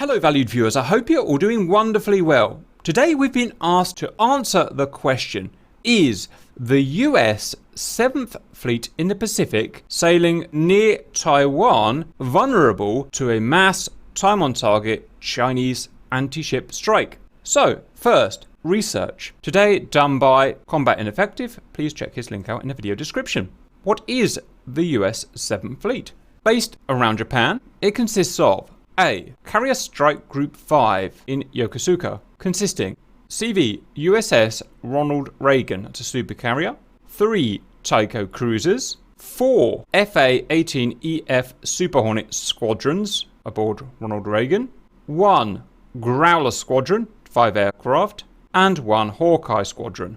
Hello valued viewers, I hope you're all doing wonderfully well. Today we've been asked to answer the question, is the US 7th Fleet in the Pacific sailing near Taiwan vulnerable to a mass time-on-target Chinese anti-ship strike? So, first, research. Today done by Combat Ineffective. Please check his link out in the video description. What is the US 7th Fleet? Based around Japan, it consists of A. Carrier Strike Group 5 in Yokosuka, consisting CV USS Ronald Reagan, that's a supercarrier, 3 Tycho cruisers, 4 FA-18EF Super Hornet squadrons aboard Ronald Reagan, 1 Growler squadron, 5 aircraft, and 1 Hawkeye squadron.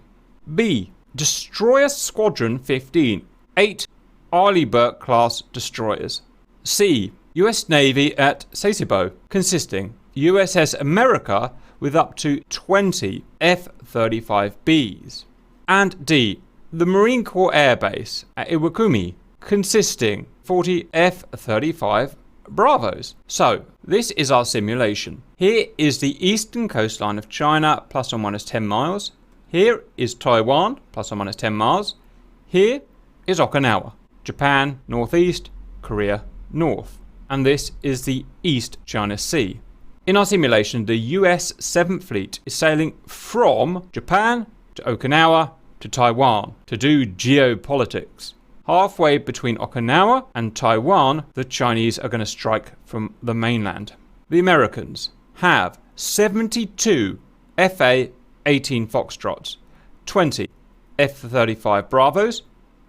B. Destroyer Squadron 15, 8 Arleigh Burke class destroyers. C. US Navy at Sasebo, consisting USS America with up to 20 F-35Bs. And D. The Marine Corps Air Base at Iwakuni, consisting 40 F-35 Bravos. So, this is our simulation. Here is the eastern coastline of China, plus or minus 10 miles. Here is Taiwan, plus or minus 10 miles. Here is Okinawa. Japan, northeast, Korea, north. And this is the East China Sea. In our simulation, the US 7th Fleet is sailing from Japan to Okinawa to Taiwan to do geopolitics. Halfway between Okinawa and Taiwan, the Chinese are going to strike from the mainland. The Americans have 72 FA-18 Foxtrots, 20 F-35 Bravos,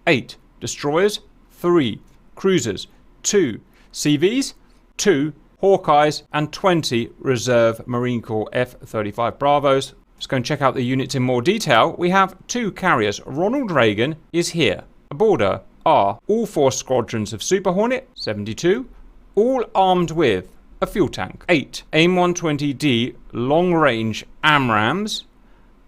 8 destroyers, 3 cruisers, 2 CVs, 2 Hawkeyes, and 20 reserve Marine Corps F-35 Bravos. Let's go and check out the units in more detail. We have 2 carriers. Ronald Reagan is here. Aboard her are all 4 squadrons of Super Hornet, 72, all armed with a fuel tank, 8 AIM-120D long-range AMRAAMs,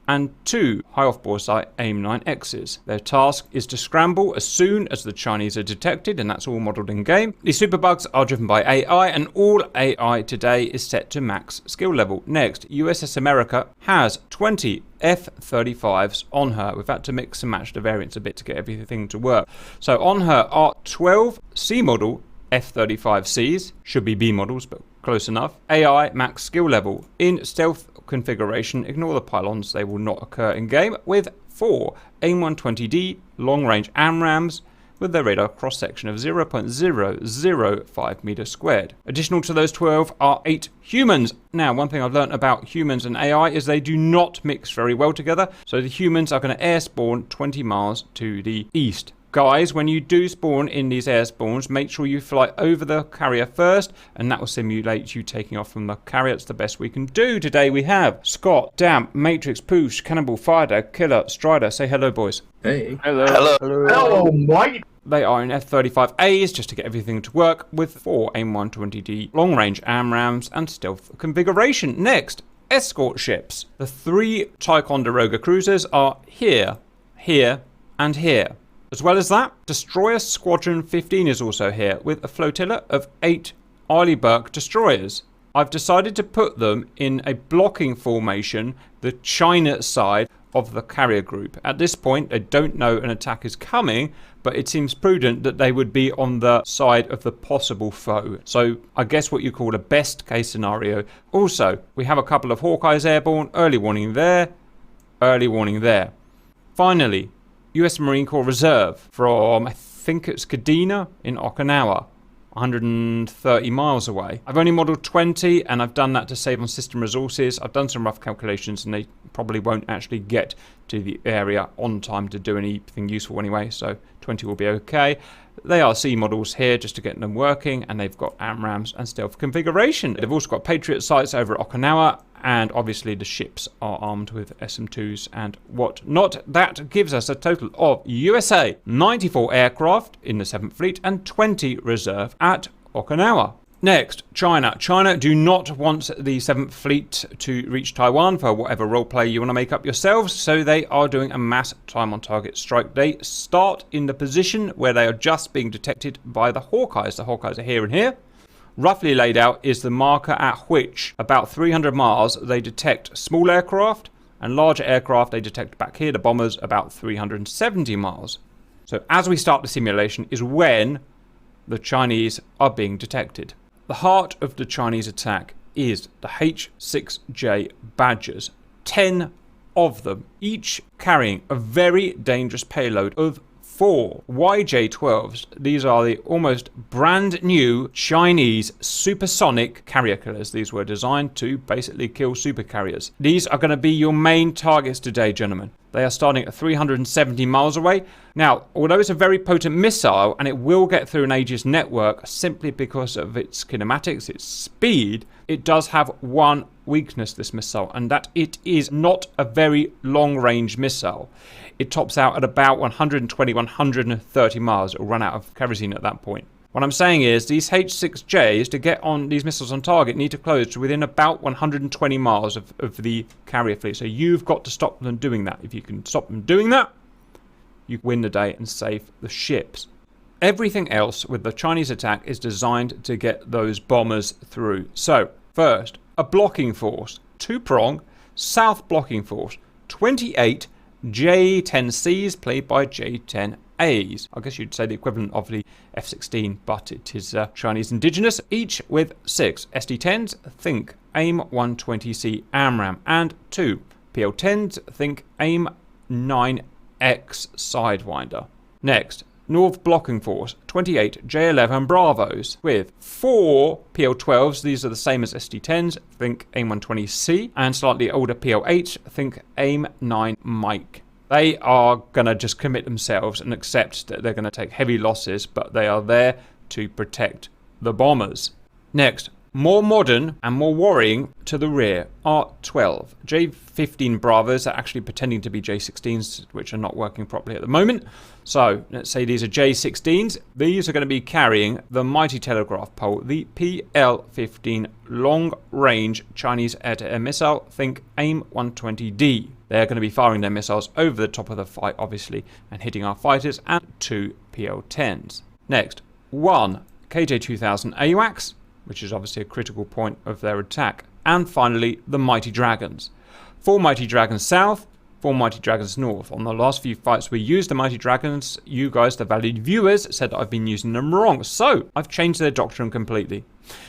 and 2 high off-bore sight AIM-9Xs. Their task is to scramble as soon as the Chinese are detected, and that's all modelled in game. These superbugs are driven by AI, and all AI today is set to max skill level. Next, USS America has 20 F-35s on her. We've had to mix and match the variants a bit to get everything to work. So on her are 12 C model F-35Cs, should be B models, but close enough. AI max skill level. In stealth configuration, ignore the pylons, they will not occur in game, with 4 AIM-120D long-range AMRAAMs with their radar cross-section of 0.005 meters squared. Additional to those 12 are 8 humans. Now, one thing I've learned about humans and AI is they do not mix very well together, so the humans are going to air spawn 20 miles to the east. Guys, when you do spawn in these air spawns, make sure you fly over the carrier first, and that will simulate you taking off from the carrier. It's the best we can do. Today we have Scott, Damp, Matrix, Poosh, Cannibal, Firedog, Killer, Strider. Say hello, boys. Hey. Hello. Hello. Hello, Mike. They are in F-35As, just to get everything to work, with 4 AIM-120D long-range AMRAAMs and stealth configuration. Next, escort ships. The 3 Ticonderoga cruisers are here, here, and here. As well as that, Destroyer Squadron 15 is also here, with a flotilla of 8 Arleigh Burke destroyers. I've decided to put them in a blocking formation, the China side of the carrier group. At this point, they don't know an attack is coming, but it seems prudent that they would be on the side of the possible foe. So I guess what you call a best case scenario. Also, we have a couple of Hawkeyes airborne, early warning there, early warning there. Finally, US Marine Corps Reserve from, I think it's Kadena in Okinawa, 130 miles away. I've only modelled 20, and I've done that to save on system resources. I've done some rough calculations, and they probably won't actually get to the area on time to do anything useful anyway, so 20 will be okay. They are C models here just to get them working, and they've got AMRAAMs and stealth configuration. They've also got Patriot sites over at Okinawa, and obviously the ships are armed with SM2s and whatnot. That gives us a total of USA 94 aircraft in the 7th Fleet and 20 reserve at Okinawa. Next, China. China do not want the 7th Fleet to reach Taiwan for whatever roleplay you want to make up yourselves, so they are doing a mass time-on-target strike. They start in the position where they are just being detected by the Hawkeyes. The Hawkeyes are here and here. roughly laid out is the marker at which, about 300 miles, they detect small aircraft, and larger aircraft they detect back here, the bombers, about 370 miles. So as we start the simulation is when the Chinese are being detected. The heart of the Chinese attack is the H-6J Badgers, 10 of them, each carrying a very dangerous payload of 4 YJ-12s. These are the almost brand new Chinese supersonic carrier killers. These were designed to basically kill supercarriers. These are going to be your main targets today, gentlemen. They are starting at 370 miles away. Now, although it's a very potent missile and it will get through an Aegis network simply because of its kinematics, its speed, it does have one weakness, this missile, and that it is not a very long-range missile. It tops out at about 120, 130 miles. It will run out of kerosene at that point. What I'm saying is these H-6Js, to get on these missiles on target, need to close to within about 120 miles of the carrier fleet. So you've got to stop them doing that. If you can stop them doing that, you win the day and save the ships. Everything else with the Chinese attack is designed to get those bombers through. So, first, a blocking force, two-prong, south blocking force, 28 J-10Cs played by J-10As. I guess you'd say the equivalent of the F-16, but it is Chinese indigenous, each with 6 SD-10s, think AIM-120C AMRAAM, and 2 PL-10s, think AIM-9X Sidewinder. Next, North Blocking Force, 28 J-11 Bravos, with 4 PL-12s, these are the same as SD-10s, think AIM-120C, and slightly older PL-8s, think AIM-9 Mike. They are going to just commit themselves and accept that they're going to take heavy losses, but they are there to protect the bombers. Next, more modern and more worrying to the rear are 12 J-15 Bravos are actually pretending to be J-16s, which are not working properly at the moment. So let's say these are J-16s. These are going to be carrying the mighty telegraph pole, the PL-15 long-range Chinese air-to-air missile, think AIM-120D. They're going to be firing their missiles over the top of the fight, obviously, and hitting our fighters, and 2 PL-10s. Next, 1 KJ-2000 AWACS, which is obviously a critical point of their attack. And finally, the Mighty Dragons. 4 Mighty Dragons South, 4 Mighty Dragons North. On the last few fights we used the Mighty Dragons, you guys, the valued viewers, said that I've been using them wrong. So, I've changed their doctrine completely.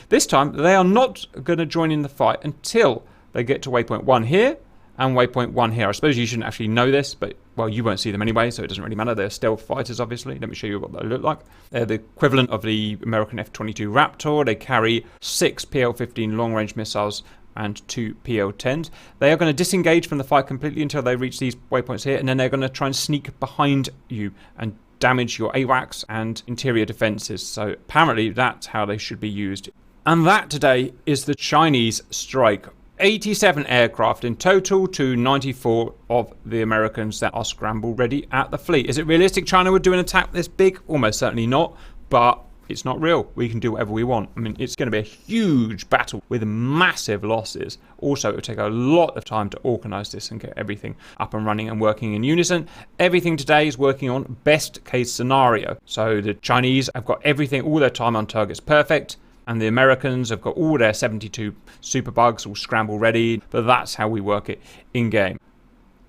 This time, they are not going to join in the fight until they get to waypoint 1 here, and waypoint 1 here. I suppose you shouldn't actually know this, but, well, you won't see them anyway, so it doesn't really matter. They're stealth fighters, obviously. Let me show you what they look like. They're the equivalent of the American F-22 Raptor. They carry 6 PL-15 long-range missiles and 2 PL-10s. They are going to disengage from the fight completely until they reach these waypoints here, and then they're going to try and sneak behind you and damage your AWACS and interior defenses. So apparently that's how they should be used. And that today is the Chinese strike. 87 aircraft in total to 94 of the Americans that are scramble ready at the fleet. Is it realistic China would do an attack this big? Almost certainly not, but it's not real. We can do whatever we want. I mean, it's going to be a huge battle with massive losses. Also, it will take a lot of time to organize this and get everything up and running and working in unison. Everything today is working on best case scenario. So the Chinese have got everything, all their time on targets perfect. And the Americans have got all their 72 super bugs all scramble ready, but that's how we work it in-game.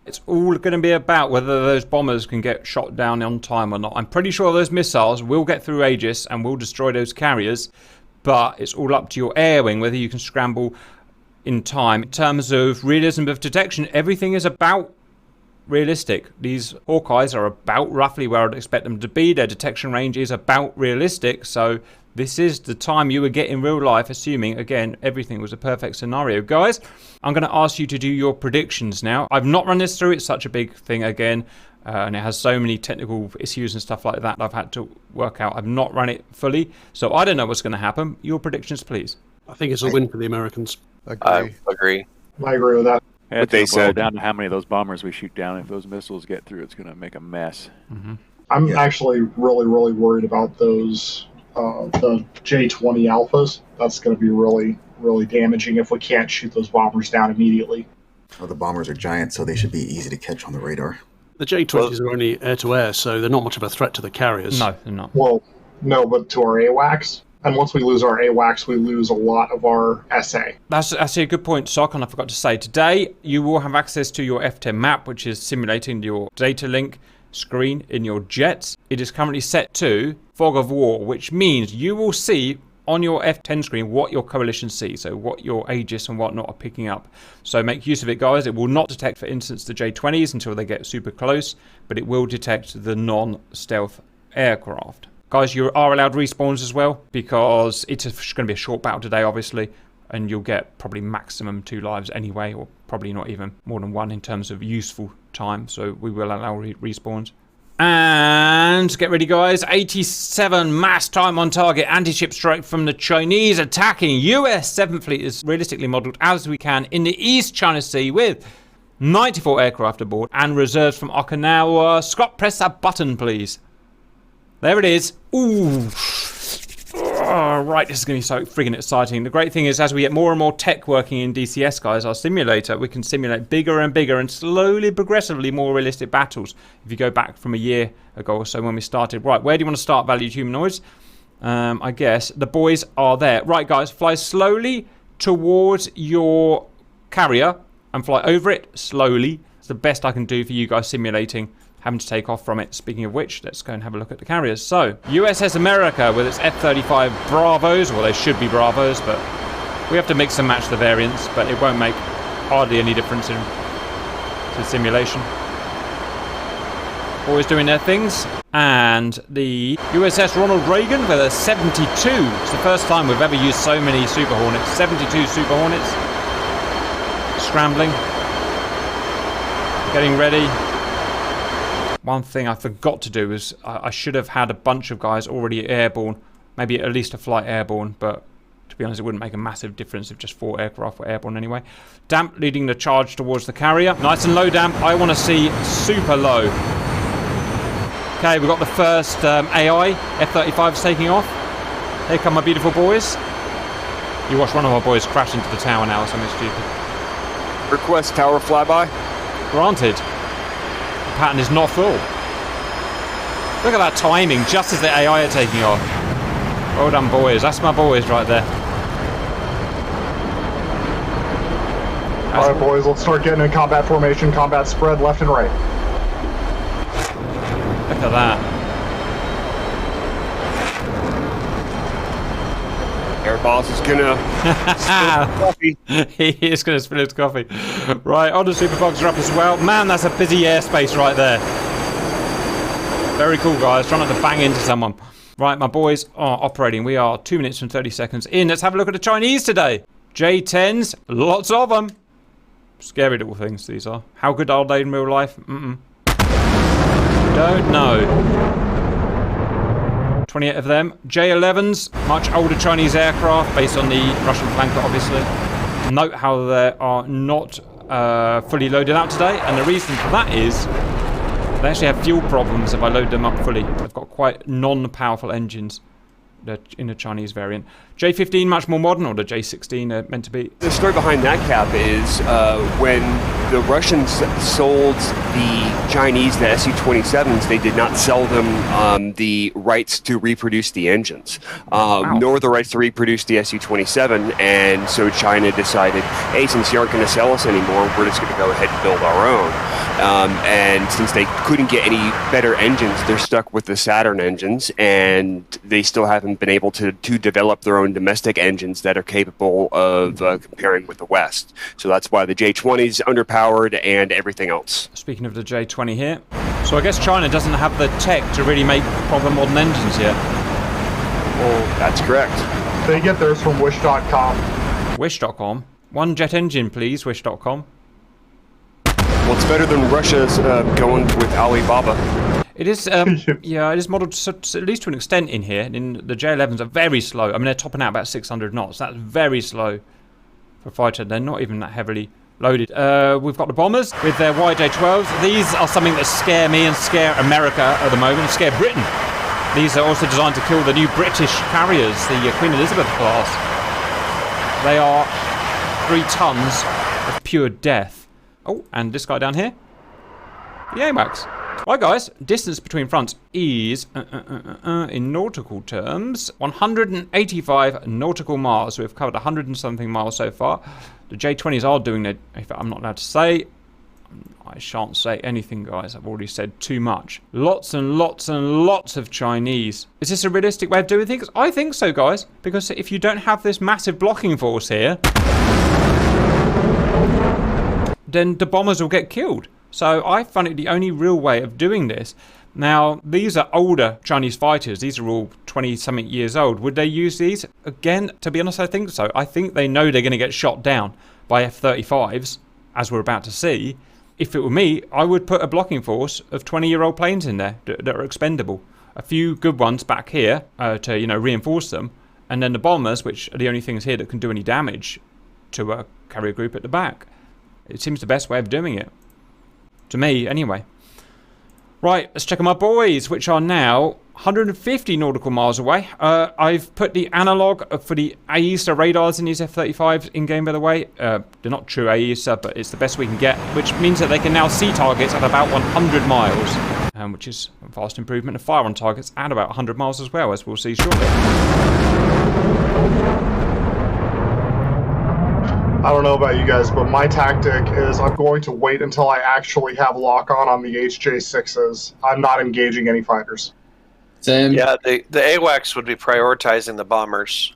It's all going to be about whether those bombers can get shot down on time or not. I'm pretty sure those missiles will get through Aegis and will destroy those carriers, but it's all up to your air wing whether you can scramble in time. In terms of realism of detection, everything is about realistic. These Hawkeyes are about roughly where I'd expect them to be. Their detection range is about realistic, so this is the time you would get in real life, assuming, again, everything was a perfect scenario. Guys, I'm going to ask you to do your predictions now. I've not run this through. It's such a big thing again, and it has so many technical issues and stuff like that I've had to work out. I've not run it fully, so I don't know what's going to happen. Your predictions, please. I think it's a win for the Americans. I agree. I agree with that. What they said down to how many of those bombers we shoot down. If those missiles get through, it's going to make a mess. Mm-hmm. I'm actually really worried about those the J-20 Alphas. That's going to be really damaging if we can't shoot those bombers down immediately. Well, the bombers are giant, so they should be easy to catch on the radar. The J-20s are only air-to-air, so they're not much of a threat to the carriers. No, they're not. Well, no, but to our AWACS, And once we lose our AWACS, we lose a lot of our SA. That's actually a good point, Sock, and I forgot to say. Today, you will have access to your F10 map, which is simulating your data link screen in your jets. It is currently set to Fog of War, which means you will see on your F10 screen what your coalition sees, so what your Aegis and whatnot are picking up. So make use of it, guys. It will not detect, for instance, the J-20s until they get super close, but it will detect the non-stealth aircraft. Guys, you are allowed respawns as well, because it's going to be a short battle today, obviously, and you'll get probably maximum 2 lives anyway, or probably not even more than 1 in terms of useful time, so we will allow respawns. And get ready, guys. 87 mass time on target anti-ship strike from the Chinese attacking. US 7th Fleet is realistically modelled as we can in the East China Sea with 94 aircraft aboard and reserves from Okinawa. Scott, press that button, please. There it is. Ooh. Oh, right, this is going to be so friggin' exciting. The great thing is, as we get more and more tech working in DCS, guys, our simulator, we can simulate bigger and bigger and slowly, progressively more realistic battles. If you go back from a year ago or so when we started. Right, where do you want to start, valued humanoids? I guess the boys are there. Right, guys, fly slowly towards your carrier and fly over it slowly. It's the best I can do for you guys simulating having to take off from it. Speaking of which, let's go and have a look at the carriers. So, USS America with its F-35 Bravos. Well, they should be Bravos, but we have to mix and match the variants, but it won't make hardly any difference to simulation. Always doing their things. And the USS Ronald Reagan with a 72. It's the first time we've ever used so many Super Hornets. 72 Super Hornets. Scrambling. Getting ready. One thing I forgot to do is I should have had a bunch of guys already airborne, maybe at least a flight airborne, but to be honest, it wouldn't make a massive difference if just 4 aircraft were airborne anyway. Damp leading the charge towards the carrier. Nice and low, Damp. I want to see super low. Okay, we've got the first AI. F-35's taking off. Here come my beautiful boys. You watch one of our boys crash into the tower now or something stupid. Request tower flyby. Granted. Pattern is not full. Look at that timing, just as the AI are taking off. Well done, boys. That's my boys right there. Alright, boys, let's start getting in combat formation, combat spread left and right. Look at that. Air boss is gonna spill coffee. He is going to spill his coffee. Right, on the Super Bugs are up as well. Man, that's a busy airspace right there. Very cool, guys. Try not to bang into someone. Right, my boys are operating. We are 2 minutes and 30 seconds in. Let's have a look at the Chinese today. J-10s, lots of them. Scary little things these are. How good are they in real life? Don't know. 28 of them. J-11s, much older Chinese aircraft based on the Russian flanker, obviously. Note how they are not fully loaded out today, and the reason for that is they actually have fuel problems if I load them up fully. They've got quite non-powerful engines in the Chinese variant. J-15 much more modern, or the J-16 meant to be. The story behind that, Cap, is when the Russians sold the Chinese the Su-27s, they did not sell them the rights to reproduce the engines, nor the rights to reproduce the Su-27, and so China decided, hey, since you aren't going to sell us anymore, we're just going to go ahead and build our own. And since they couldn't get any better engines, they're stuck with the Saturn engines, and they still haven't been able to develop their own domestic engines that are capable of comparing with the West. So that's why the J-20 is underpowered and everything else. Speaking of the J-20 here, so I guess China doesn't have the tech to really make proper modern engines yet. Well, that's correct. They get theirs from Wish.com. Wish.com? One jet engine, please, Wish.com. Well, it's better than Russia's going with Alibaba. It is, yeah, it is modelled at least to an extent in here. The J-11s are very slow. I mean, they're topping out about 600 knots. That's very slow for a fighter. They're not even that heavily loaded. We've got the bombers with their YJ-12s. These are something that scare me and scare America at the moment, and scare Britain. These are also designed to kill the new British carriers, the Queen Elizabeth class. They are 3 tons of pure death. Oh, and this guy down here. The AMAX. Right, guys, distance between fronts is, in nautical terms, 185 nautical miles. We've covered 100 and something miles so far. The J20s are doing it. I'm not allowed to say. I shan't say anything, guys. I've already said too much. Lots and lots and lots of Chinese. Is this a realistic way of doing things? I think so, guys. Because if you don't have this massive blocking force here, then the bombers will get killed. So I find it the only real way of doing this. Now, these are older Chinese fighters. These are all 20-something years old. Would they use these? Again, to be honest, I think so. I think they know they're going to get shot down by F-35s, as we're about to see. If it were me, I would put a blocking force of 20-year-old planes in there that are expendable. A few good ones back here to, you know, reinforce them. And then the bombers, which are the only things here that can do any damage to a carrier group at the back. It seems the best way of doing it. To me, anyway. Right, let's check on my boys, which are now 150 nautical miles away. I've put the analog for the AESA radars in these F-35s in-game, by the way. They're not true AESA, but it's the best we can get, which means that they can now see targets at about 100 miles, which is a vast improvement, and fire on targets at about 100 miles as well, as we'll see shortly. I don't know about you guys, but my tactic is I'm going to wait until I actually have lock-on on the HJ6s. I'm not engaging any fighters. Same. Yeah, the AWACS would be prioritizing the bombers.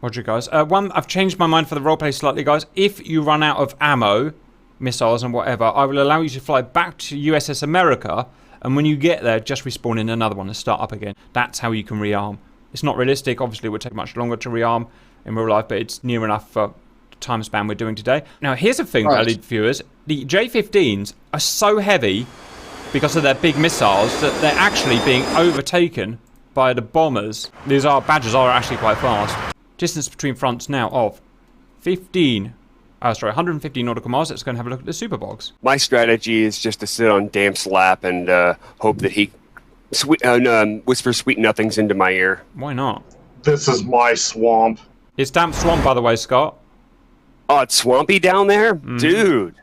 Roger, guys. I've changed my mind for the roleplay slightly, guys. If you run out of ammo, missiles and whatever, I will allow you to fly back to USS America, and when you get there, just respawn in another one and start up again. That's how you can rearm. It's not realistic. Obviously, it would take much longer to rearm in real life, but it's near enough for time span we're doing today. Now, here's a thing, valued viewers. The J-15s are so heavy because of their big missiles that they're actually being overtaken by the bombers. These Badgers are actually quite fast. Distance between fronts now of 150 nautical miles. Let's go and have a look at the Superbogs. My strategy is just to sit on Damp's lap and hope that he whispers sweet nothings into my ear. Why not? This is my swamp. It's damp swamp, by the way, Scott. Oh, it's swampy down there? Dude.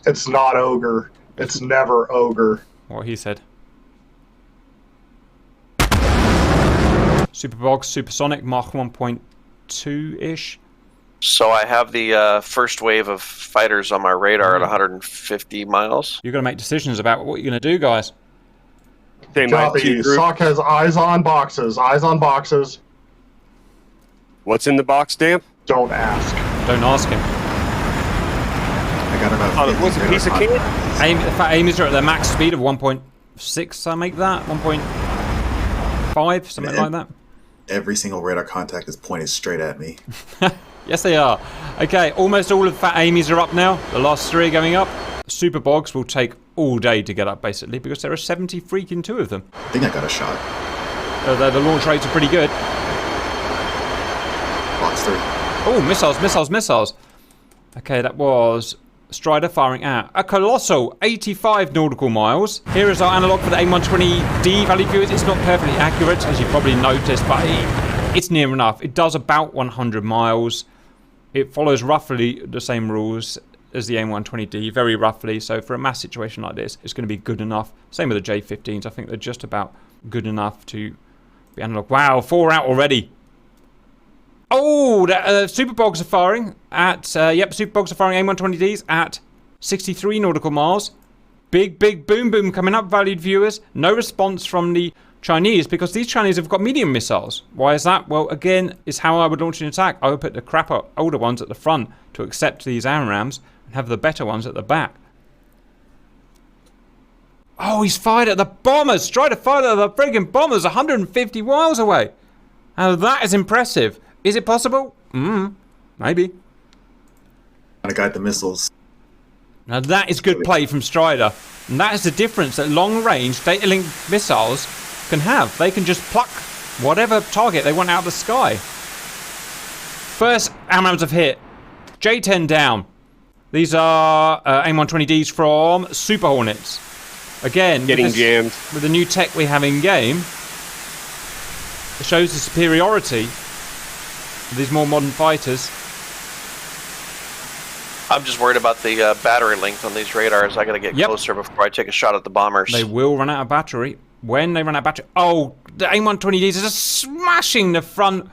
It's not ogre. It's never ogre. What he said. Superbogs, supersonic, Mach 1.2-ish. So I have the first wave of fighters on my radar at 150 miles. You've got to make decisions about what you're going to do, guys. Copy. Sock has eyes on boxes. Eyes on boxes. What's in the box, Damp? Don't ask. Don't ask him. I got about What's a piece of cake? Aim is at their max speed of 1.6, I make that? 1.5, something like that. Every single radar contact is pointed straight at me. Yes, they are. Okay, almost all of the Fat Amy's are up now. The last 3 are going up. Super Bogs will take all day to get up, basically, because there are 70 freaking 2 of them. I think I got a shot. The launch rates are pretty good. Box 3. Oh, missiles. Okay, that was Strider firing at a colossal 85 nautical miles. Here is our analog for the AIM-120D value viewers. It's not perfectly accurate, as you probably noticed, but it's near enough. It does about 100 miles. It follows roughly the same rules as the AIM-120D, very roughly. So for a mass situation like this, it's going to be good enough. Same with the J-15s. I think they're just about good enough to be analog. Wow, 4 out already. Oh, Superbogs are firing at, Superbogs are firing AIM-120Ds at 63 nautical miles. Big boom coming up, valued viewers. No response from the Chinese because these Chinese have got medium missiles. Why is that? Well, again, it's how I would launch an attack. I would put the crapper older ones at the front to accept these AMRAAMs and have the better ones at the back. Oh, he's fired at the bombers. Strider fired at the friggin' bombers 150 miles away. Now that is impressive. Is it possible? Maybe. I got the missiles. Now that is good play from Strider. And that is the difference that long-range data link missiles can have. They can just pluck whatever target they want out of the sky. First AMRAAMs have hit. J-10 down. These are AIM-120Ds from Super Hornets. Again, getting jammed. With the new tech we have in-game, it shows the superiority of these more modern fighters. I'm just worried about the battery length on these radars. I gotta get Yep. closer before I take a shot at the bombers. They will run out of battery. When they run out of battery... Oh, the AIM-120Ds are just smashing the front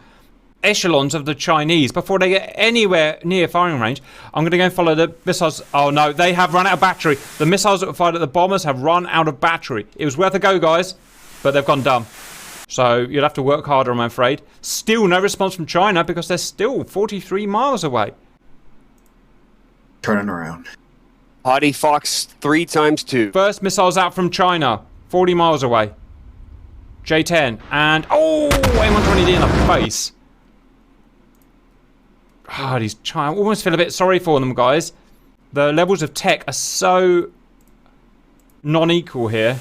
echelons of the Chinese before they get anywhere near firing range. I'm going to go and follow the missiles. Oh, no, they have run out of battery. The missiles that were fired at the bombers have run out of battery. It was worth a go, guys, but they've gone dumb. So you'll have to work harder, I'm afraid. Still no response from China because they're still 43 miles away. Turning around. Hottie Fox 3 times 2. First missiles out from China, 40 miles away. J-10, and oh, AIM-120D in the face. Ah, these China, I almost feel a bit sorry for them, guys. The levels of tech are so non-equal here.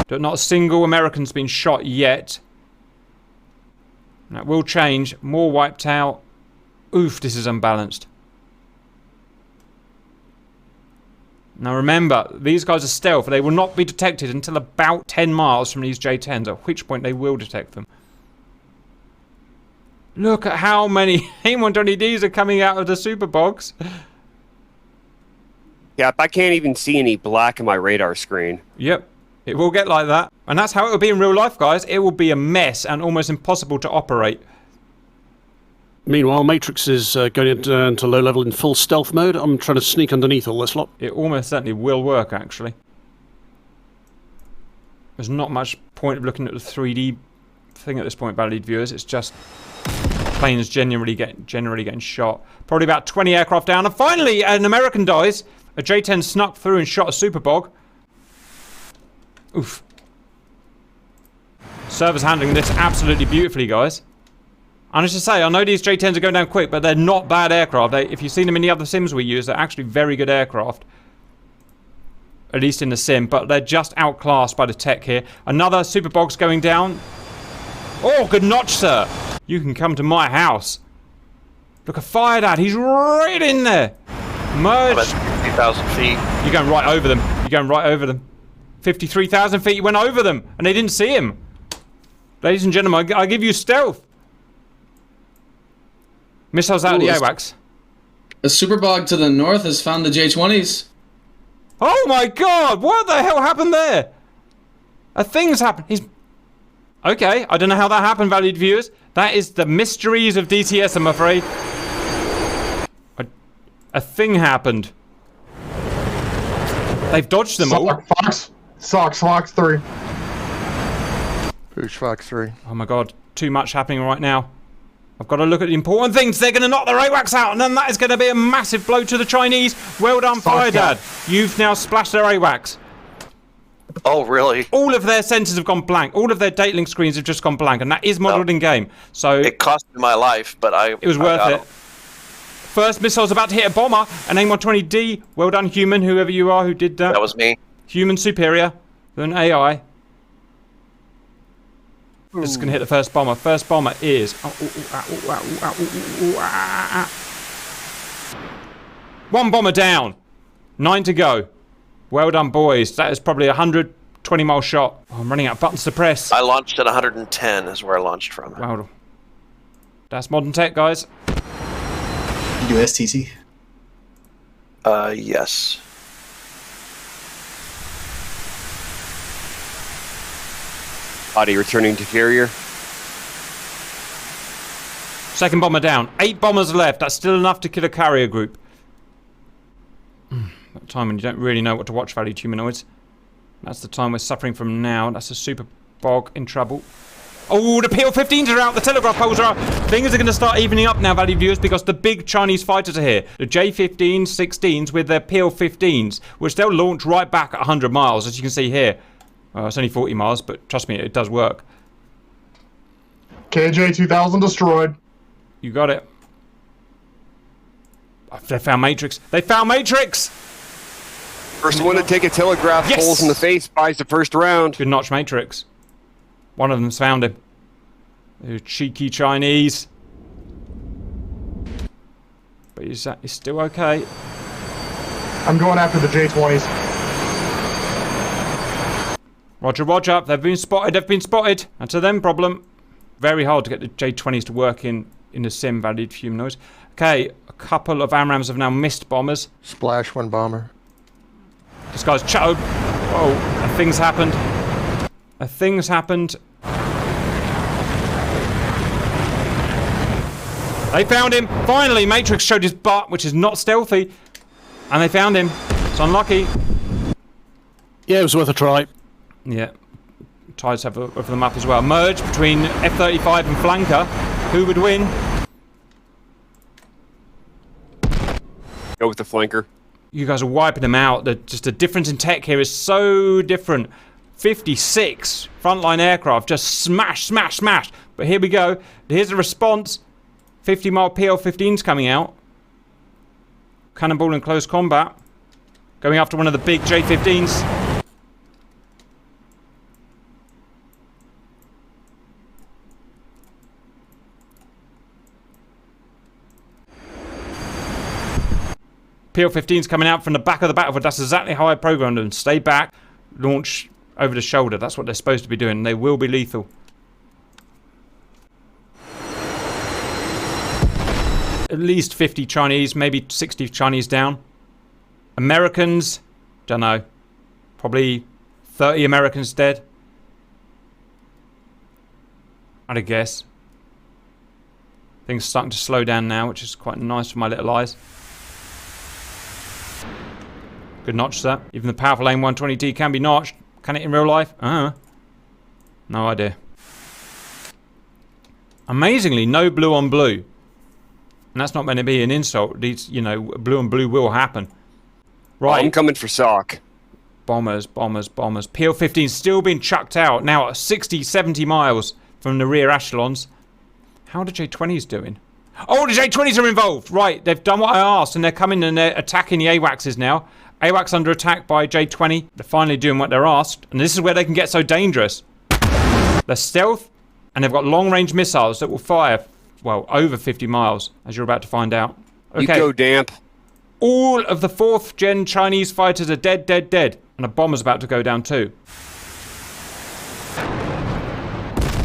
Not a single American's been shot yet. That will change. More wiped out. Oof, this is unbalanced. Now remember, these guys are stealth. They will not be detected until about 10 miles from these J-10s, at which point they will detect them. Look at how many AIM-120Ds are coming out of the super box. Yep, I can't even see any black in my radar screen. Yep, it will get like that. And that's how it will be in real life, guys. It will be a mess and almost impossible to operate. Meanwhile, Matrix is going into low level in full stealth mode. I'm trying to sneak underneath all this lot. It almost certainly will work, actually. There's not much point of looking at the 3D thing at this point, valued viewers. It's just planes generally getting shot. Probably about 20 aircraft down. And finally, an American dies. A J-10 snuck through and shot a super bog. Oof. Server's handling this absolutely beautifully, guys. And as I say, I know these J-10s are going down quick, but they're not bad aircraft. If you've seen them in the other sims we use, they're actually very good aircraft. At least in the sim, but they're just outclassed by the tech here. Another super bog's going down. Oh, good notch, sir. You can come to my house. Look at Fire Dad. He's right in there. Merge. I'm at 50,000 feet. You're going right over them. You're going right over them. 53,000 feet. You went over them, and they didn't see him. Ladies and gentlemen, I give you stealth. Missiles out of the AWACS. A super bog to the north has found the J-20s. Oh my god! What the hell happened there? A thing's happened. He's... Okay, I don't know how that happened, valued viewers. That is the mysteries of DCS, I'm afraid. A thing happened. They've dodged them all. Fox 3. Push Fox 3. Oh my god, too much happening right now. I've got to look at the important things. They're going to knock their AWACS out, and then that is going to be a massive blow to the Chinese. Well done, Fire Dad. You've now splashed their AWACS. Oh, really? All of their sensors have gone blank. All of their data link screens have just gone blank, and that is modelled in game. So it cost me my life, but it was worth it. First missile's about to hit a bomber, an AIM-120D. Well done, human, whoever you are who did that. That was me. Human superior than AI. This is going to hit the first bomber. First bomber is... One bomber down. 9 to go. Well done, boys. That is probably a 120-mile shot. Oh, I'm running out of buttons to press. I launched at 110 is where I launched from. Wow. That's modern tech, guys. You do STT? Yes. Body returning to carrier. Second bomber down. 8 bombers left. That's still enough to kill a carrier group. That time when you don't really know what to watch, valued humanoids. That's the time we're suffering from now. That's a super bog in trouble. Oh, the PL-15s are out. The telegraph poles are out. Things are going to start evening up now, valued viewers, because the big Chinese fighters are here. The J-15s, 16s with their PL-15s, which they'll launch right back at 100 miles, as you can see here. It's only 40 miles, but trust me, it does work. KJ-2000 destroyed. You got it. Oh, they found Matrix. They found Matrix! First one to take a telegraph poles in the face buys the first round. Good notch, Matrix. One of them's found him. They're cheeky Chinese. But he's still okay. I'm going after the J-20s. Roger, roger. They've been spotted. They've been spotted. That's a them problem. Very hard to get the J-20s to work in in the sim valued fume noise. Okay, a couple of AMRAAMs have now missed bombers. Splash one bomber. This guy's oh, a thing's happened. A thing's happened. They found him. Finally, Matrix showed his butt, which is not stealthy. And they found him. It's unlucky. Yeah, it was worth a try. Yeah. Tides have of them up as well. Merge between F-35 and Flanker. Who would win? Go with the flanker. You guys are wiping them out. Just the difference in tech here is so different. 56 frontline aircraft just smash, smash, smash. But here we go. Here's the response. 50-mile PL-15's coming out. Cannonball in close combat. Going after one of the big J-15s. PL-15's coming out from the back of the battlefield. That's exactly how I programmed them. Stay back, launch over the shoulder. That's what they're supposed to be doing. They will be lethal. At least 50 Chinese, maybe 60 Chinese down. Americans, don't know. Probably 30 Americans dead. I'd guess. Things starting to slow down now, which is quite nice for my little eyes. Good notch, sir. Even the powerful AIM-120D can be notched. Can it in real life? No idea. Amazingly, no blue on blue. And that's not meant to be an insult. These, you know, blue on blue will happen. Right. I'm coming for SOC. Bombers, bombers, bombers. PL-15 still being chucked out. Now at 60, 70 miles from the rear echelons. How are the J-20s doing? Oh, the J-20s are involved! Right, they've done what I asked and they're coming and they're attacking the AWACSs now. AWACS under attack by J-20. They're finally doing what they're asked. And this is where they can get so dangerous. They're stealth and they've got long-range missiles that will fire, well, over 50 miles, as you're about to find out. Okay. You go, Damp. All of the 4th gen Chinese fighters are dead, dead, dead. And a bomber's about to go down too.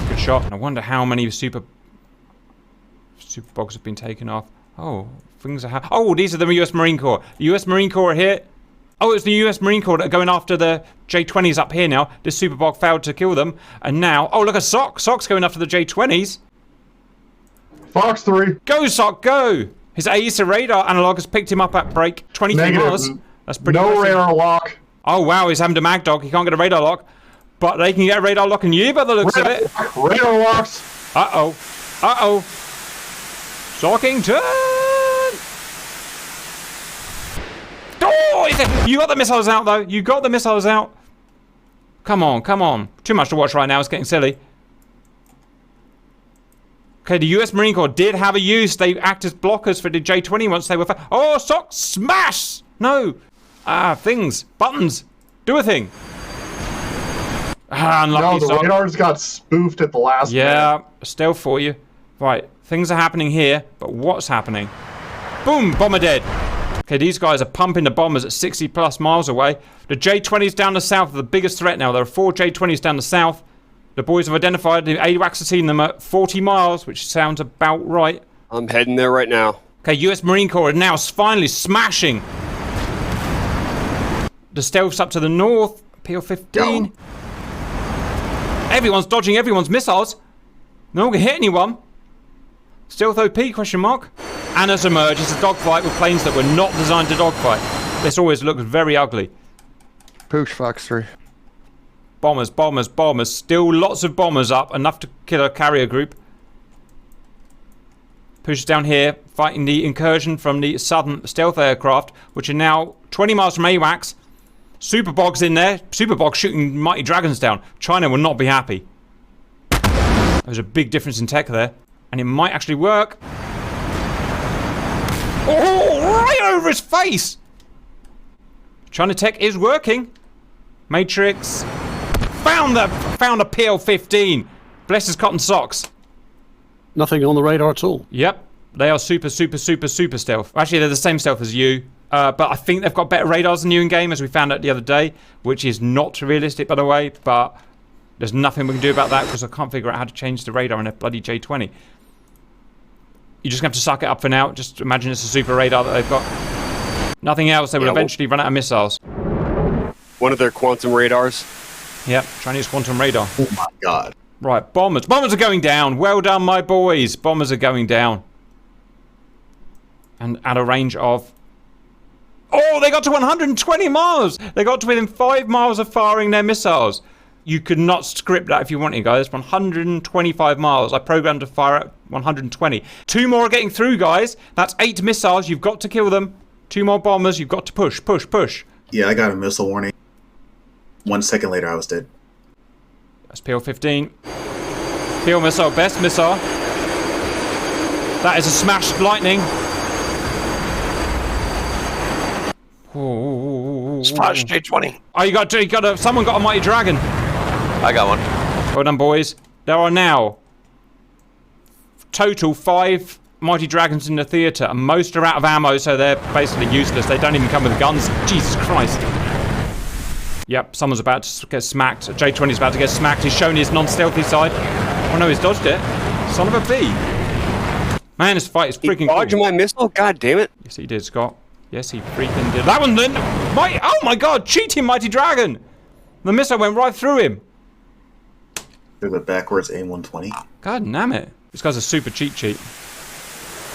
Good shot. I wonder how many super bogs have been taken off. Oh, things are oh, these are the US Marine Corps. The US Marine Corps are here. Oh, it's the US Marine Corps that are going after the J-20s up here now. This super bog failed to kill them. And now, oh, look at SOC. SOC's going after the J-20s. Fox 3. Go, SOC, go! His AESA radar analog has picked him up at break 23 miles. That's pretty No impressive. radar lock. Oh, wow, he's having to mag dog. He can't get a radar lock. But they can get a radar lock on you by the looks of it. Radar locks. Uh-oh. Uh-oh. Sockington! Oh, you got the missiles out, though. You got the missiles out. Come on, come on. Too much to watch right now. It's getting silly. Okay, the US Marine Corps did have a use. They act as blockers for the J-20 once they were... Oh, SOC! Smash! No! Things. Buttons. Do a thing. Unlucky, No, the SOC. radars got spoofed at the last minute. Yeah, stealth for you. Right, things are happening here, but what's happening? Boom, bomber dead. Okay, these guys are pumping the bombers at 60 plus miles away. The J-20s down the south are the biggest threat now. There are 4 J-20s down the south. The boys have identified, the AWACS have seen them at 40 miles, which sounds about right. I'm heading there right now. Okay, US Marine Corps are now finally smashing the stealths up to the north. PL-15. Everyone's dodging everyone's missiles. No one can hit anyone. Stealth OP, question mark. Anna's emerged. It's a dogfight with planes that were not designed to dogfight. This always looks very ugly. Pooch Fox 3. Bombers, bombers, bombers. Still lots of bombers up. Enough to kill a carrier group. Pushes down here, fighting the incursion from the southern stealth aircraft, which are now 20 miles from AWACS. Super Bog's in there. Super Bog shooting mighty dragons down. China will not be happy. There's a big difference in tech there. And it might actually work. Oh, right over his face! China tech is working. Matrix. Found a PL-15. Bless his cotton socks. Nothing on the radar at all. Yep. They are super, super, super, super stealth. Actually, they're the same stealth as you. But I think they've got better radars than you in game, as we found out the other day, which is not realistic, by the way. But there's nothing we can do about that because I can't figure out how to change the radar in a bloody J-20. You just have to suck it up for now. Just imagine it's a super radar that they've got. Nothing else. They will eventually run out of missiles. One of their quantum radars. Yep, Chinese quantum radar. Oh my god. Right, bombers. Bombers are going down. Well done, my boys. Bombers are going down. And at a range of... Oh, they got to 120 miles. They got to within 5 miles of firing their missiles. You could not script that if you wanted, guys. 125 miles. I programmed to fire at 120. 2 more are getting through, guys. That's 8 missiles. You've got to kill them. 2 more bombers. You've got to push, push, push. Yeah, I got a missile warning. 1 second later, I was dead. That's PL-15. PL missile, best missile. That is a smashed lightning. Splash J20. Oh, you got a, someone got a mighty dragon. I got one. Well done, boys. There are now total 5 mighty dragons in the theatre, and most are out of ammo, so they're basically useless. They don't even come with guns. Jesus Christ. Yep, someone's about to get smacked. J20's about to get smacked. He's shown his non-stealthy side. Oh no, he's dodged it. Son of a bee. Man, this fight is freaking cool. Dodged my missile? God damn it. Yes, he did, Scott. Yes, he freaking did. That one then! Oh my god, cheating mighty dragon! The missile went right through him. Through the backwards aim-120. God damn it. This guy's a super cheat sheet.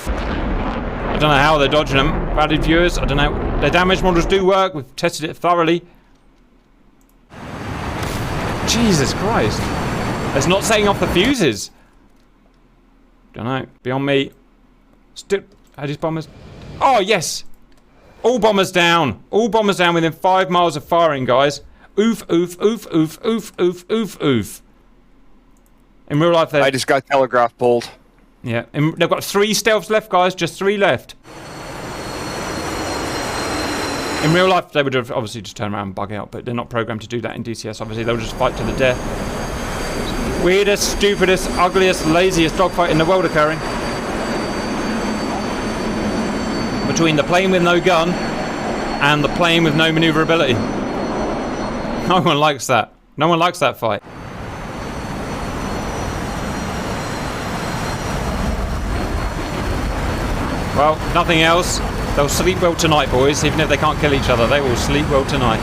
I don't know how they're dodging them. Valued viewers, I don't know. Their damage models do work. We've tested it thoroughly. Jesus Christ. It's not setting off the fuses. Don't know. Beyond me. How these bombers? Oh, yes. All bombers down. All bombers down within 5 miles of firing, guys. Oof, oof, oof, oof, oof, oof, oof, oof. In real life, I just got telegraph pulled. Yeah. They've got 3 stealths left, guys. Just 3 left. In real life, they would have obviously just turned around and bug out, but they're not programmed to do that in DCS, obviously. They'll just fight to the death. Weirdest, stupidest, ugliest, laziest dogfight in the world occurring. Between the plane with no gun and the plane with no maneuverability. No one likes that. No one likes that fight. Well, nothing else. They'll sleep well tonight, boys. Even if they can't kill each other, they will sleep well tonight.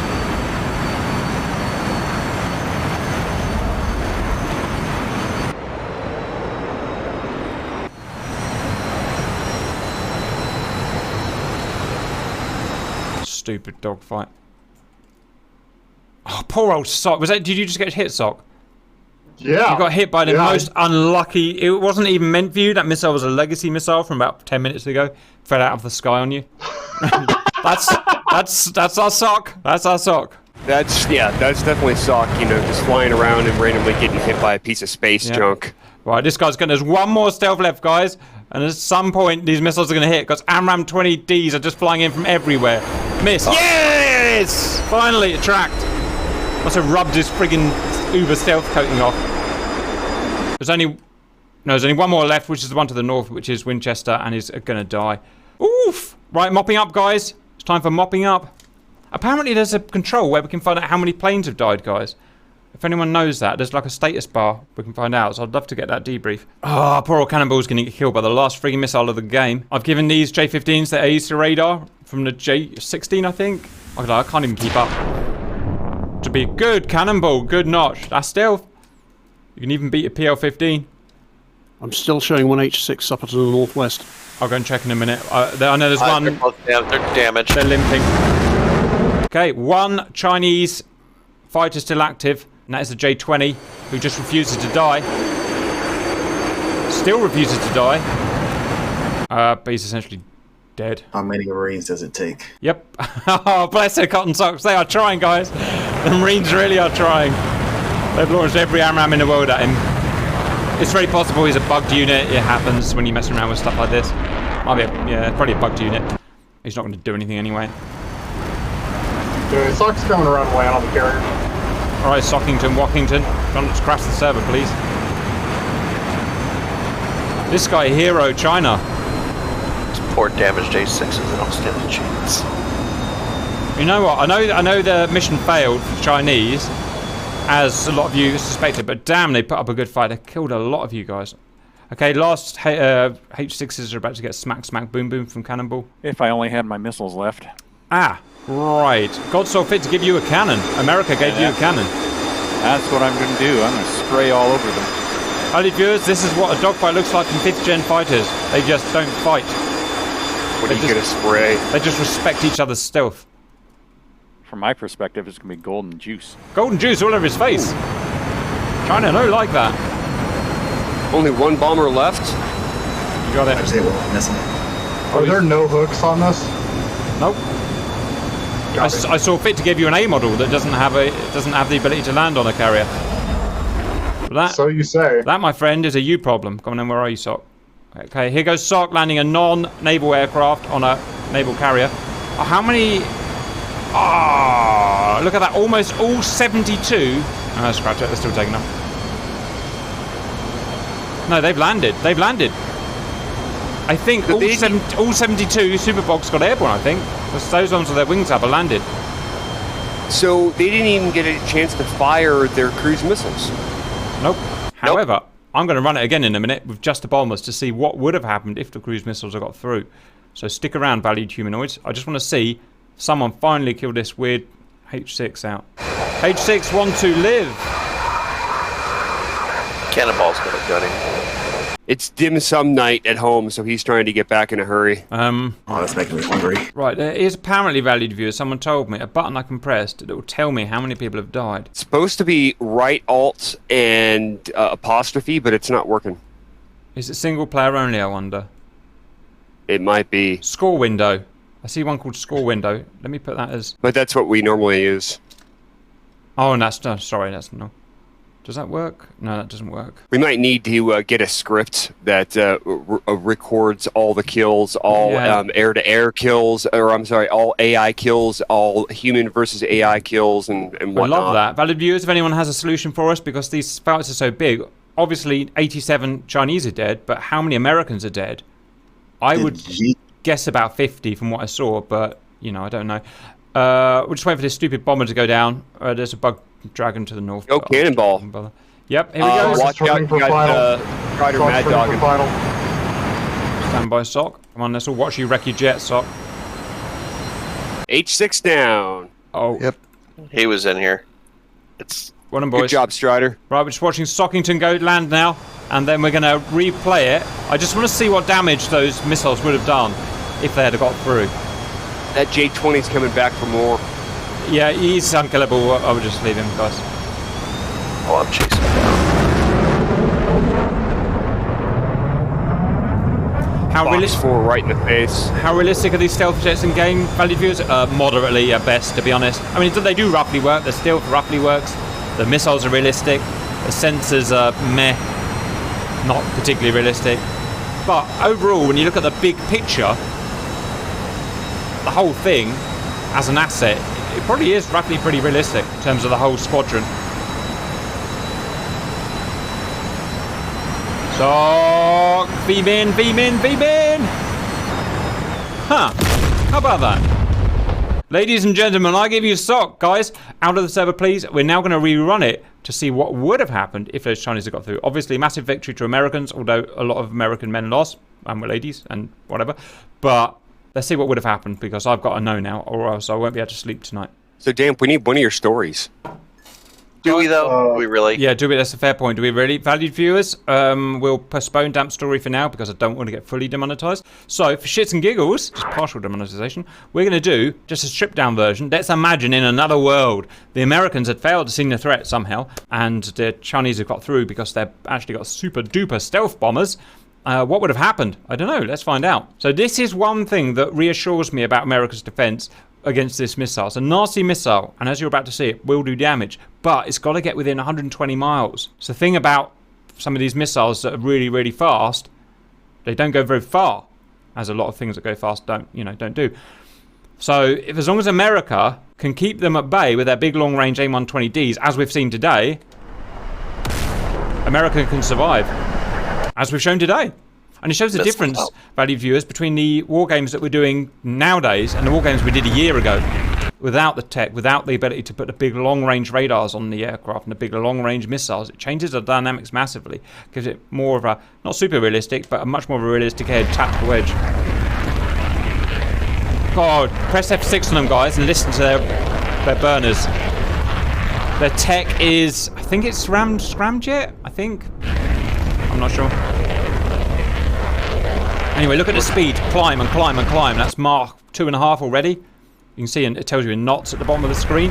Stupid dogfight. Oh, poor old Sock. Did you just get hit, Sock? Yeah. You got hit by the most unlucky... It wasn't even meant for you. That missile was a legacy missile from about 10 minutes ago. Fell out of the sky on you. That's our Sock. That's our Sock. That's definitely Sock, you know, just flying around and randomly getting hit by a piece of space junk. Right, this guy's there's 1 more stealth left, guys. And at some point, these missiles are going to hit, because AMRAAM 20Ds are just flying in from everywhere. Miss. Oh. Yes! Finally, it tracked. Must have rubbed his friggin' uber stealth coating off. There's only 1 more left, which is the one to the north, which is Winchester, and he's gonna die. Oof! Right, mopping up, guys. It's time for mopping up. Apparently there's a control where we can find out how many planes have died, guys. If anyone knows that, there's like a status bar we can find out, so I'd love to get that debrief. Oh, poor old Cannonball's gonna get killed by the last friggin' missile of the game. I've given these J-15s the A's to radar from the J-16, I think. I can't even keep up. To be good Cannonball, good notch. That's stealth. You can even beat a PL-15. I'm still showing 1H6 up to the northwest. I'll go and check in a minute. I know there's one. They're damaged. They're limping. Okay, 1 Chinese fighter still active, and that is the J-20, who just refuses to die. Still refuses to die. But he's essentially dead. How many Marines does it take? Yep. Oh, bless their cotton socks. They are trying, guys. The Marines really are trying. They've launched every AMRAAM in the world at him. It's very possible he's a bugged unit. It happens when you mess around with stuff like this. Might be probably a bugged unit. He's not going to do anything anyway. Dude, Sock's coming around way on the carrier. Alright, Sockington, Walkington. Don't crash the server, please. This guy, Hero, China. Poor damaged A6s and I'll stand a chance. You know what? I know the mission failed for Chinese, as a lot of you suspected, but damn, they put up a good fight. They killed a lot of you guys. Okay, last H6s are about to get smack, smack, boom, boom from Cannonball. If I only had my missiles left. Ah, right. God saw fit to give you a cannon. America gave you a cannon. That's what I'm going to do. I'm going to spray all over them. Howdy viewers, this is what a dogfight looks like in 5th gen fighters. They just don't fight. What are you going to spray? They just respect each other's stealth. From my perspective, it's going to be golden juice. Golden juice all over his face. China don't like that. Only one bomber left? You got it. I say, well, missing. Are there no hooks on this? Nope. I saw fit to give you an A model that doesn't have the ability to land on a carrier. That, So you say. that, my friend, is a you problem. Come on in, where are you, Sock? Okay, here goes Sock landing a non-naval aircraft on a naval carrier. Oh, how many? Ah, look at that, almost all 72. Oh, scratch it, they're still taking them. No, they've landed. They've landed. I think all 72 Superbox got airborne, I think. Because those ones with their wings up are landed. So they didn't even get a chance to fire their cruise missiles. Nope. However, I'm going to run it again in a minute with just the bombers to see what would have happened if the cruise missiles had got through. So stick around, valued humanoids. I just want to see someone finally kill this weird H6 out. H6 want to live. Cannonball's gonna gut him. It's dim sum night at home, so he's trying to get back in a hurry. Oh, that's making me hungry. Right, there is apparently, valued viewers, someone told me, a button I can press that will tell me how many people have died. It's supposed to be right alt and apostrophe, but it's not working. Is it single player only, I wonder? It might be. Score window. I see one called score window. Let me put that as... But that's what we normally use. Oh, and that's... No, sorry, that's no. Does that work? No, that doesn't work. We might need to get a script that records all the kills, all air-to-air kills, or I'm sorry, all AI kills, all human versus AI kills, and whatnot. I love that. Valid viewers, if anyone has a solution for us, because these fights are so big, obviously 87 Chinese are dead, but how many Americans are dead? I would guess about 50 from what I saw, but, you know, I don't know. We're just waiting for this stupid bomber to go down. There's a bug dragon to the north. Go Cannonball. Yep, here we go. Watch out, you got Strider Mad Dog. Stand by, Sock. Come on, let's all watch you wreck your jet, Sock. H6 down. Oh. Yep. He was in here. It's well done, boys. Good job, Strider. Right, we're just watching Sockington go land now, and then we're going to replay it. I just want to see what damage those missiles would have done if they had got through. That J-20's coming back for more. Yeah, he's unkillable. I would just leave him, guys. Oh, I'm chasing him down. How realistic? Right in the face. How realistic are these stealth jets in game, valued viewers? Moderately at best, to be honest. I mean, they do roughly work. The stealth roughly works. The missiles are realistic. The sensors are meh, not particularly realistic. But overall, when you look at the big picture, the whole thing as an asset, it probably is roughly pretty realistic in terms of the whole squadron. So, beam in, beam in, beam in! Huh, how about that? Ladies and gentlemen, I give you a Sock, guys. Out of the server, please. We're now going to rerun it to see what would have happened if those Chinese had got through. Obviously, massive victory to Americans, although a lot of American men lost, and ladies, and whatever. But let's see what would have happened, because I've got to know now, or else I won't be able to sleep tonight. So, Dan, we need one of your stories. Do we, though? Do we really? Yeah, do we? That's a fair point. Do we really? Valued viewers, we'll postpone Damp Story for now, because I don't want to get fully demonetized. So, for shits and giggles, just partial demonetization, we're going to do just a stripped-down version. Let's imagine in another world, the Americans had failed to see the threat somehow, and the Chinese have got through because they've actually got super-duper stealth bombers. What would have happened? I don't know. Let's find out. So this is one thing that reassures me about America's defense against this missile. It's a nasty missile, and as you're about to see, it will do damage, but it's got to get within 120 miles. So the thing about some of these missiles that are really, really fast, they don't go very far, as a lot of things that go fast don't do. So if as long as America can keep them at bay with their big long-range AIM-120Ds, as we've seen today, America can survive. As we've shown today. And it shows the difference, valued viewers, between the war games that we're doing nowadays and the war games we did a year ago. without the tech, without the ability to put the big long-range radars on the aircraft and the big long-range missiles, it changes the dynamics massively. Gives it more of a, not super realistic, but a much more of a realistic tactical edge. God, press F6 on them, guys, and listen to their burners. Their tech is, I think it's scramjet, I think. I'm not sure. Anyway, look at the speed. Climb and climb and climb. That's Mach 2.5 already. You can see, and it tells you in knots at the bottom of the screen.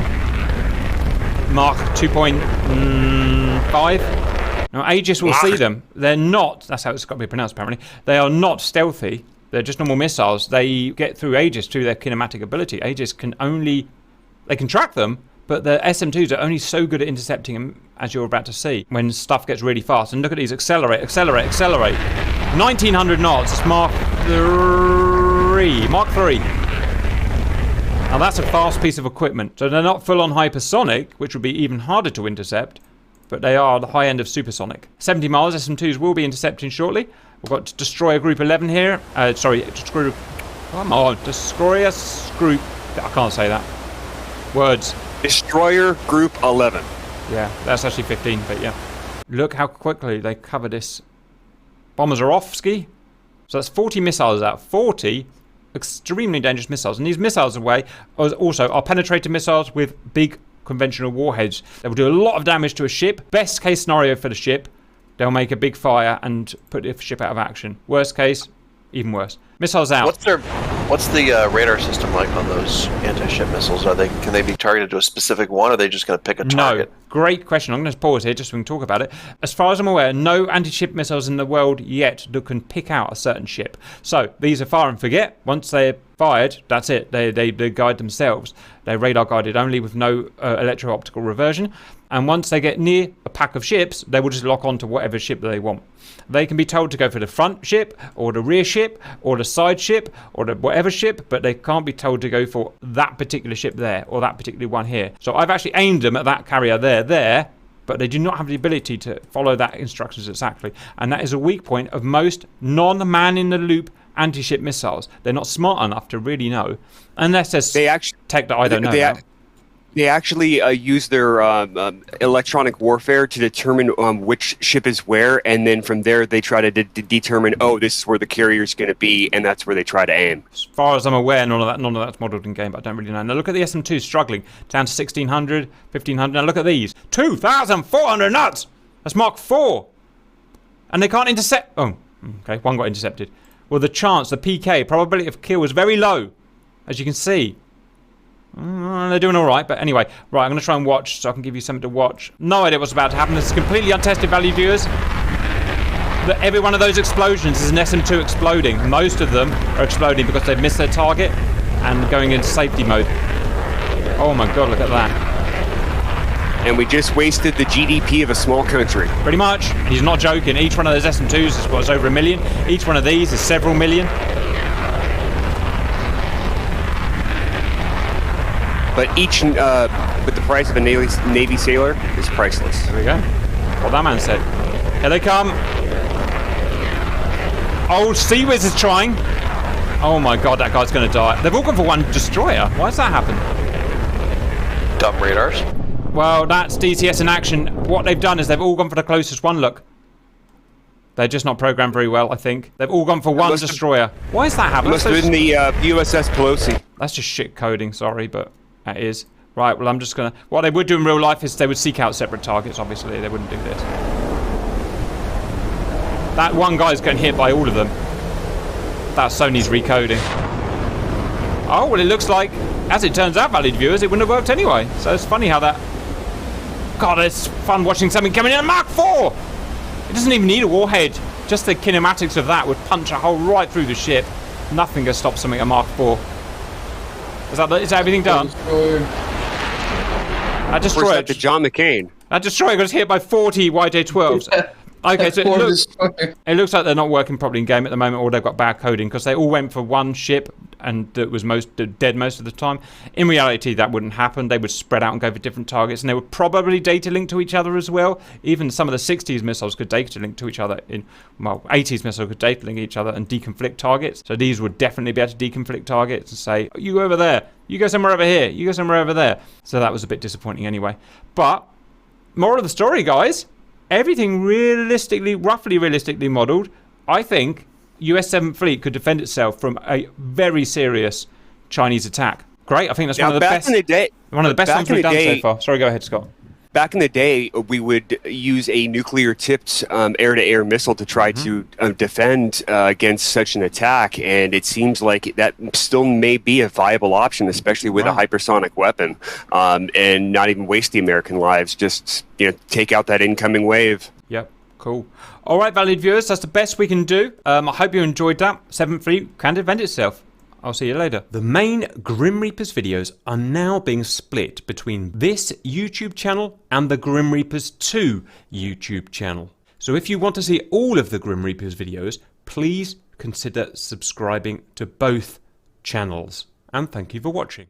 Mach 2.5. Now, Aegis will see them. They're not, that's how it's got to be pronounced apparently. They are not stealthy. They're just normal missiles. They get through Aegis through their kinematic ability. Aegis can only, they can track them, but the SM2s are only so good at intercepting them, as you're about to see, when stuff gets really fast. And look at these, accelerate, accelerate, accelerate. 1900 knots, it's Mach 3. Mach 3. Now that's a fast piece of equipment. So they're not full-on hypersonic, which would be even harder to intercept, but they are the high end of supersonic. 70 miles, SM2s will be intercepting shortly. We've got Destroyer Group 11 here. Destroyer Group... I can't say that. Words. Destroyer Group 11. Yeah, that's actually 15, but yeah. Look how quickly they cover this. Bombers are off, Ski. So that's 40 missiles out. 40 extremely dangerous missiles. And these missiles away also are penetrator missiles with big conventional warheads. They will do a lot of damage to a ship. Best case scenario for the ship, they'll make a big fire and put the ship out of action. Worst case, even worse. Missiles out. What's the radar system like on those anti-ship missiles? Can they be targeted to a specific one, or are they just going to pick a target? No, great question. I'm going to pause here just so we can talk about it. As far as I'm aware, no anti-ship missiles in the world yet that can pick out a certain ship. So these are fire and forget. Once they're fired, that's it. They guide themselves. They're radar guided only with no electro-optical reversion. And once they get near a pack of ships, they will just lock onto whatever ship they want. They can be told to go for the front ship, or the rear ship, or the side ship, or the whatever ship, but they can't be told to go for that particular ship there, or that particular one here. So I've actually aimed them at that carrier there, but they do not have the ability to follow that instructions exactly. And that is a weak point of most non-man-in-the-loop anti-ship missiles. They're not smart enough to really know, unless there's tech that I don't know about. They actually use their electronic warfare to determine which ship is where, and then from there they try to determine, oh, this is where the carrier's going to be, and that's where they try to aim. As far as I'm aware, none of that's modelled in game, but I don't really know. Now look at the SM2 struggling down to 1600, 1500. Now look at these, 2,400 knots. That's Mach 4, and they can't intercept. Oh, okay, one got intercepted. Well, the chance, the PK, probability of kill was very low, as you can see. They're doing all right, but anyway, right, I'm going to try and watch so I can give you something to watch. No idea what's about to happen. This is completely untested value, viewers. Every one of those explosions is an SM2 exploding. Most of them are exploding because they've missed their target and going into safety mode. Oh my god, look at that. And we just wasted the GDP of a small country. Pretty much. He's not joking. Each one of those SM2s is what's over 1 million. Each one of these is several million. But each, with the price of a Navy sailor, is priceless. There we go. What that man said. Here they come. Old Sea Wiz is trying. Oh my god, that guy's going to die. They've all gone for one destroyer. Why does that happen? Dumb radars. Well, that's DCS in action. What they've done is they've all gone for the closest one. Look. They're just not programmed very well, I think. They've all gone for one destroyer. Why is that happening? Must have been the USS Pelosi. That's just shit coding, sorry, but that is. Right, well, I'm just going to... What they would do in real life is they would seek out separate targets, obviously. They wouldn't do this. That one guy's getting hit by all of them. That's Sony's recoding. Oh, well, it looks like, as it turns out, valued viewers, it wouldn't have worked anyway. So it's funny how that... God, it's fun watching something coming in at Mach 4! It doesn't even need a warhead. Just the kinematics of that would punch a hole right through the ship. Nothing can stop something at Mach 4. Is that everything done? That destroyer. To John McCain. That destroyer got hit by 40 YJ-12s. Okay, so it looks like they're not working properly in game at the moment, or they've got bad coding, because they all went for one ship and that was dead most of the time. In reality, that wouldn't happen. They would spread out and go for different targets, and they would probably data link to each other as well. Even some of the 60s missiles could data link to each other. 80s missiles could data link each other and deconflict targets. So these would definitely be able to deconflict targets and say, you go over there, you go somewhere over here, you go somewhere over there. So that was a bit disappointing anyway. But moral of the story, guys, everything roughly realistically modeled. I think US 7th Fleet could defend itself from a very serious Chinese attack. Great, I think that's one of the best ones we've done so far. Sorry, go ahead, Scott. Back in the day, we would use a nuclear-tipped air-to-air missile to try to defend against such an attack, and it seems like that still may be a viable option, especially with a hypersonic weapon, and not even waste the American lives. Just take out that incoming wave. Yep. Cool. All right, valued viewers, that's the best we can do. I hope you enjoyed that. 7th Fleet can defend itself. I'll see you later. The main Grim Reapers videos are now being split between this YouTube channel and the Grim Reapers 2 YouTube channel. So if you want to see all of the Grim Reapers videos, please consider subscribing to both channels. And thank you for watching.